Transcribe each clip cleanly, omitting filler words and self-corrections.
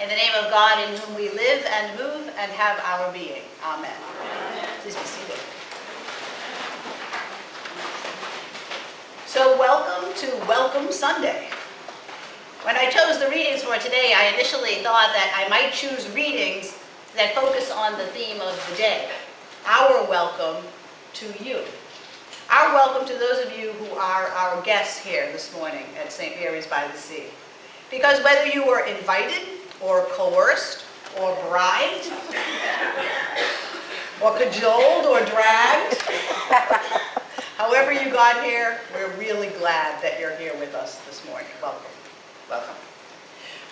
In the name of God, in whom we live and move and have our being. Amen. Please be seated. So welcome to Welcome Sunday. When I chose the readings for today, I initially thought that I might choose readings that focus on the theme of the day. Our welcome to you. Our welcome to those of you who are our guests here this morning at St. Mary's by the Sea. Because whether you were invited, or coerced, or bribed, or cajoled, or dragged, however you got here, we're really glad that you're here with us this morning. Welcome. Welcome.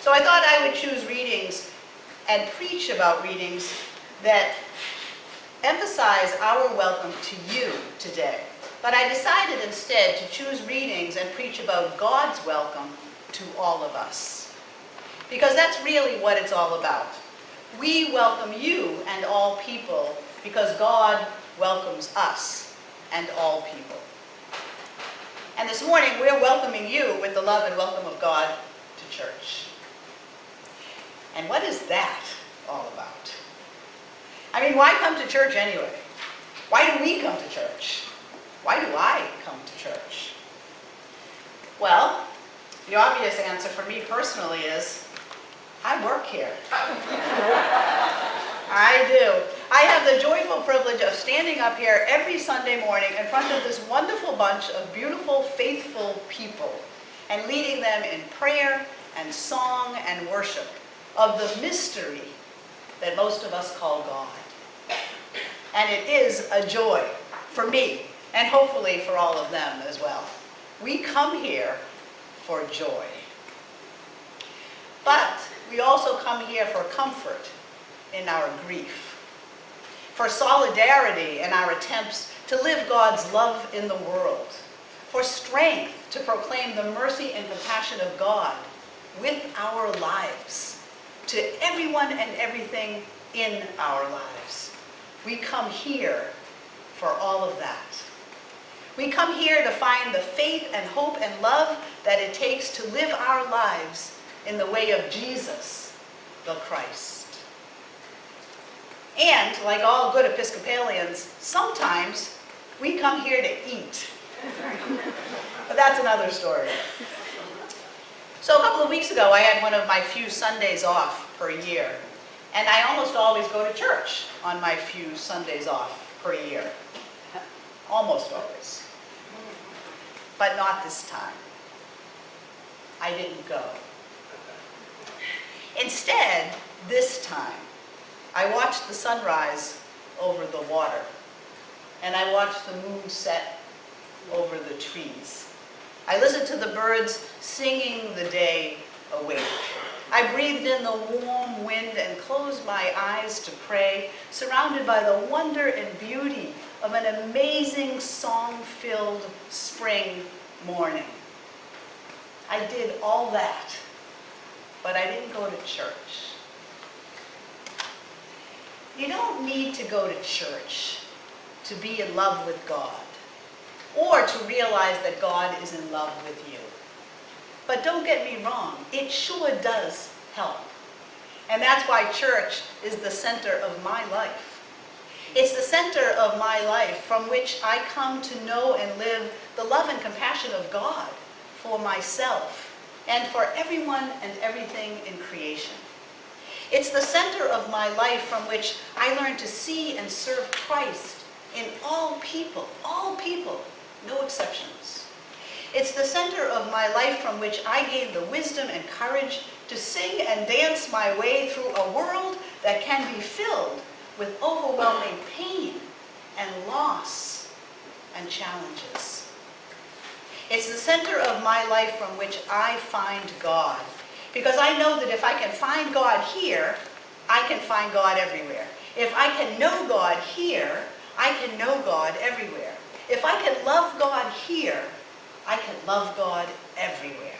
So I thought I would choose readings and preach about readings that emphasize our welcome to you today. But I decided instead to choose readings and preach about God's welcome to all of us. Because that's really what it's all about. We welcome you and all people because God welcomes us and all people. And this morning we're welcoming you with the love and welcome of God to church. And what is that all about? I mean, why come to church anyway? Why do we come to church? Why do I come to church? Well, the obvious answer for me personally is, I work here. I do. I have the joyful privilege of standing up here every Sunday morning in front of this wonderful bunch of beautiful, faithful people and leading them in prayer and song and worship of the mystery that most of us call God. And it is a joy for me and hopefully for all of them as well. We come here for joy. But we also come here for comfort in our grief, for solidarity in our attempts to live God's love in the world, for strength to proclaim the mercy and compassion of God with our lives to everyone and everything in our lives. We come here for all of that. We come here to find the faith and hope and love that it takes to live our lives in the way of Jesus, the Christ. And, like all good Episcopalians, sometimes we come here to eat. But that's another story. So a couple of weeks ago, I had one of my few Sundays off per year. And I almost always go to church on my few Sundays off per year. Almost always. But not this time. I didn't go. Instead, this time, I watched the sunrise over the water, and I watched the moon set over the trees. I listened to the birds singing the day awake. I breathed in the warm wind and closed my eyes to pray, surrounded by the wonder and beauty of an amazing song-filled spring morning. I did all that. But I didn't go to church. You don't need to go to church to be in love with God or to realize that God is in love with you. But don't get me wrong, it sure does help. And that's why church is the center of my life. It's the center of my life from which I come to know and live the love and compassion of God for myself and for everyone and everything in creation. It's the center of my life from which I learn to see and serve Christ in all people, no exceptions. It's the center of my life from which I gain the wisdom and courage to sing and dance my way through a world that can be filled with overwhelming pain and loss and challenges. It's the center of my life from which I find God. Because I know that if I can find God here, I can find God everywhere. If I can know God here, I can know God everywhere. If I can love God here, I can love God everywhere.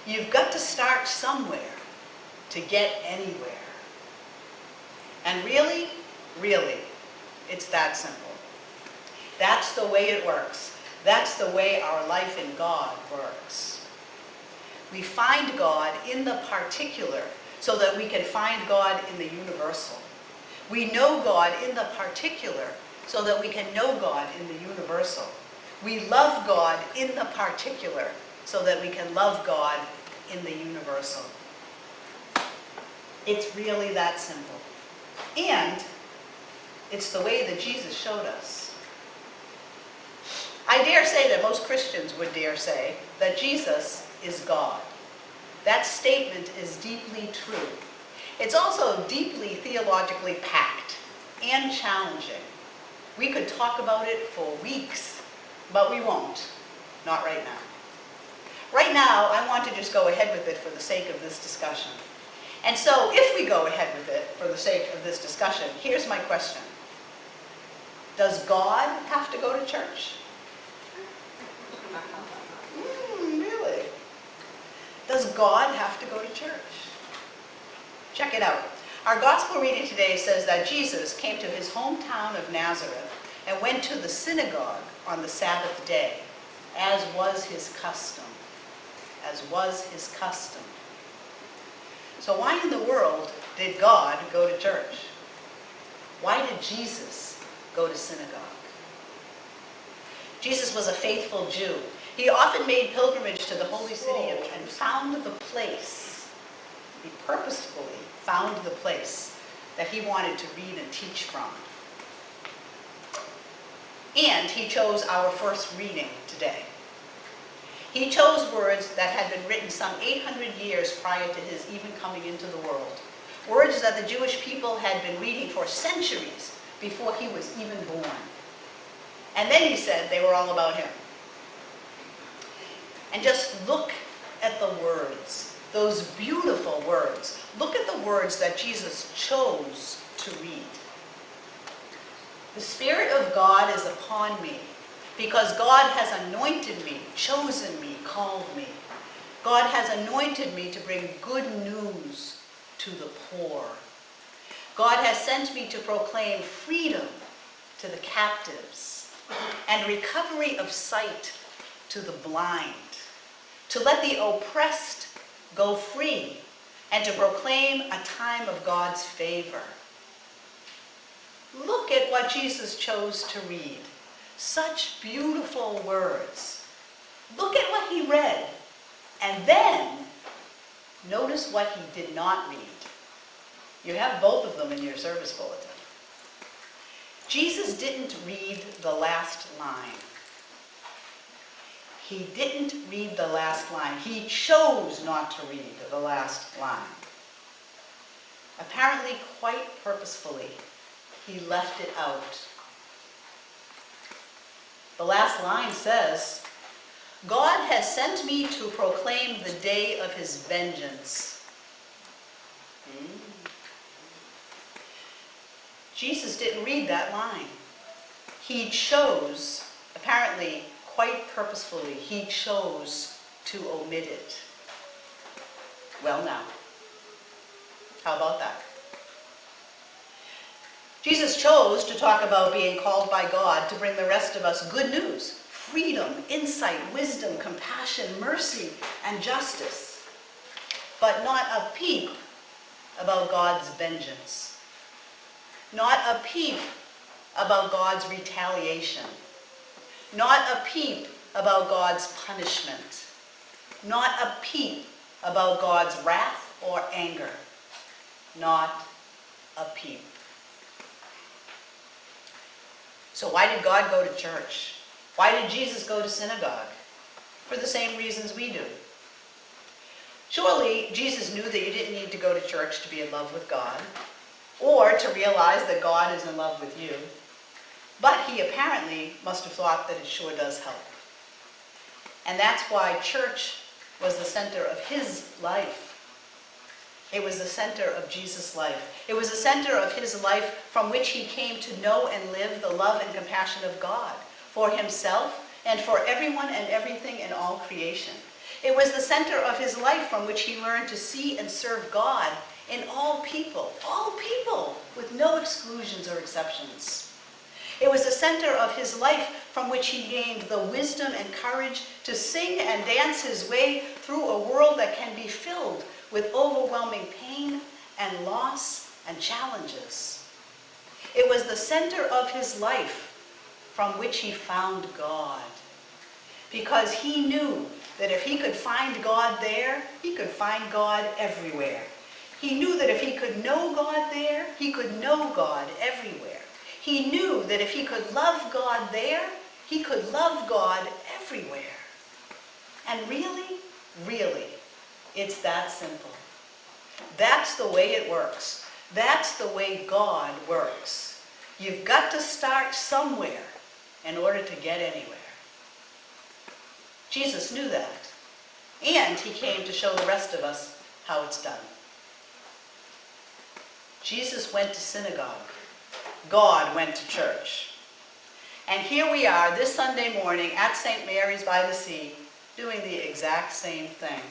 You've got to start somewhere to get anywhere. And really, it's that simple. That's the way it works. That's the way our life in God works. We find God in the particular so that we can find God in the universal. We know God in the particular so that we can know God in the universal. We love God in the particular so that we can love God in the universal. It's really that simple. And it's the way that Jesus showed us. I dare say that most Christians would dare say that Jesus is God. That statement is deeply true. It's also deeply theologically packed and challenging. We could talk about it for weeks, but we won't. Not right now. Right now, I want to just go ahead with it for the sake of this discussion. And so, if we go ahead with it for the sake of this discussion, here's my question. Does God have to go to church? Really? Does God have to go to church? Check it out. Our gospel reading today says that Jesus came to his hometown of Nazareth and went to the synagogue on the Sabbath day, as was his custom. As was his custom. So why in the world did God go to church? Why did Jesus go to synagogue? Jesus was a faithful Jew. He often made pilgrimage to the holy city and found the place. He purposefully found the place that he wanted to read and teach from. And he chose our first reading today. He chose words that had been written some 800 years prior to his even coming into the world. Words that the Jewish people had been reading for centuries before he was even born. And then he said they were all about him. And just look at the words, those beautiful words. Look at the words that Jesus chose to read. The Spirit of God is upon me, because God has anointed me, chosen me, called me. God has anointed me to bring good news to the poor. God has sent me to proclaim freedom to the captives and recovery of sight to the blind, to let the oppressed go free, and to proclaim a time of God's favor. Look at what Jesus chose to read. Such beautiful words. Look at what he read. And then, notice what he did not read. You have both of them in your service bulletin. Jesus didn't read the last line. He didn't read the last line. He chose not to read the last line. Apparently, quite purposefully, he left it out. The last line says, God has sent me to proclaim the day of his vengeance. Jesus didn't read that line. He chose, apparently quite purposefully, he chose to omit it. Well now, how about that? Jesus chose to talk about being called by God to bring the rest of us good news, freedom, insight, wisdom, compassion, mercy, and justice, but not a peep about God's vengeance, not a peep about God's retaliation, not a peep about God's punishment, not a peep about God's wrath or anger, not a peep. So why did God go to church? Why did Jesus go to synagogue? For the same reasons we do. Surely Jesus knew that you didn't need to go to church to be in love with God, or to realize that God is in love with you. But he apparently must have thought that it sure does help. And that's why church was the center of his life. It was the center of Jesus' life. It was the center of his life from which he came to know and live the love and compassion of God for himself and for everyone and everything in all creation. It was the center of his life from which he learned to see and serve God in all people, with no exclusions or exceptions. It was the center of his life from which he gained the wisdom and courage to sing and dance his way through a world that can be filled with overwhelming pain and loss and challenges. It was the center of his life from which he found God, because he knew that if he could find God there, he could find God everywhere. He knew that if he could know God there, he could know God everywhere. He knew that if he could love God there, he could love God everywhere. And really, really, it's that simple. That's the way it works. That's the way God works. You've got to start somewhere in order to get anywhere. Jesus knew that. And he came to show the rest of us how it's done. Jesus went to synagogue. God went to church. And here we are this Sunday morning at St. Mary's by the Sea, doing the exact same thing.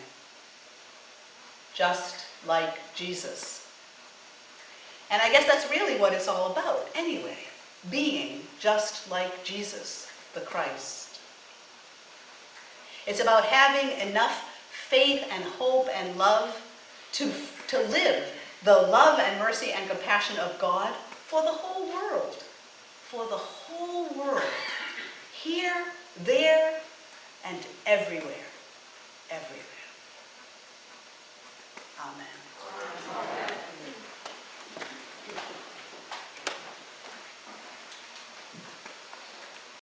Just like Jesus. And I guess that's really what it's all about anyway. Being just like Jesus, the Christ. It's about having enough faith and hope and love to live the love and mercy and compassion of God for the whole world. For the whole world. Here, there, and everywhere. Everywhere. Amen.